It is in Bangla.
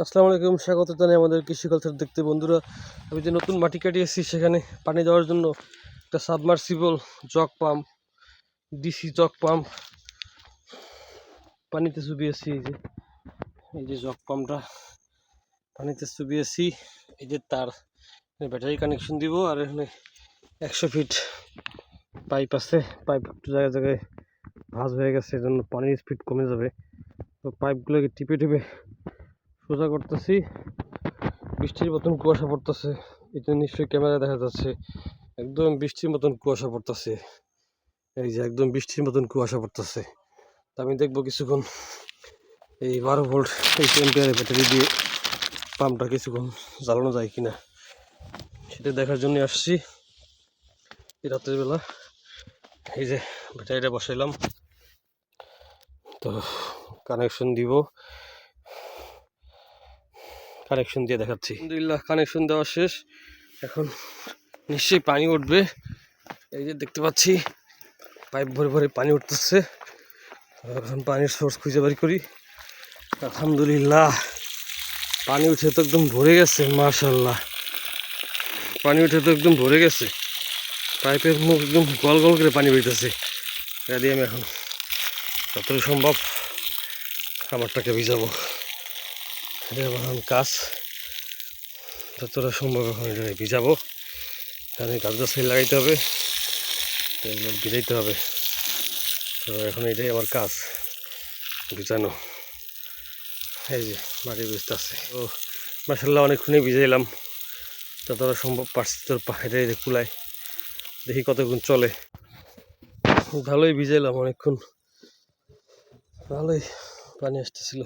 আসসালামু আলাইকুম, স্বাগত জানাই আমাদের কৃষি কালচার দেখতে। বন্ধুরা, আমি যে নতুন মাটি কাটিয়েছি সেখানে পানি দেওয়ার জন্য একটা submersible jug pump, DC jug pump পানিতে চুবিয়েছি। এই যে জগ পাম্পটা পানিতে চুবিয়েছি। এই যে তার ব্যাটারি কানেকশন দিব, আর এখানে 100 ফিট পাইপ আছে। পাইপ একটু জায়গায় জায়গায় ভাঁজ হয়ে গেছে, এই জন্য পানির স্পিড কমে যাবে। তো পাইপগুলোকে টিপে টিপে সোজা করতেছি। বৃষ্টির মতন কুয়াশা পড়তেছে, এটা নিশ্চয়ই ক্যামেরায় দেখা যাচ্ছে। একদম বৃষ্টির মতন কুয়াশা পড়তেছে, এই যে একদম বৃষ্টির মতন কুয়াশা পড়তেছে। তা আমি দেখবো কিছুক্ষণ এই 12 ভোল্ট 8 অ্যাম্পিয়ারের ব্যাটারি দিয়ে পাম্পটা কিছুক্ষণ জ্বালানো যায় কিনা সেটা দেখার জন্য আসছি এই রাতের বেলা। এই যে ব্যাটারিটা বসাইলাম, তো কানেকশন দিব, কানেকশন দিয়ে দেখাচ্ছি। আলহামদুলিল্লাহ, কানেকশন দেওয়া শেষ। এখন নিশ্চয়ই পানি উঠবে। এই যে দেখতে পাচ্ছি পাইপ ভরে ভরে পানি উঠতেছে। এখন পানির সোর্স খুঁজে বের করি। আলহামদুলিল্লাহ, পানি উঠে তো একদম ভরে গেছে। মাশাআল্লাহ, পানি উঠে তো একদম ভরে গেছে। পাইপের মুখ একদম গল গল করে পানি বেরোতেছে। এটা দিয়ে আমি এখন যতটা সম্ভব খাবারটাকে ভিজাবো। এটা আমার এখন কাজ, যতটা সম্ভব এখন এটাকে ভিজাবো। এখানে গাছ গাছালি লাগাইতে হবে, তো এগুলো ভিজাইতে হবে। তো এখন এটাই আমার কাজ, ভিজানো। এই যে মাটি ভিজতে আছে। তো মাশাআল্লাহ অনেকক্ষণই ভিজাইলাম, যতটা সম্ভব পারছি। তোর এটাই কুলায়, দেখি কতক্ষণ চলে। ভালোই ভিজাইলাম অনেকক্ষণ, ভালোই পানি আসতেছিল।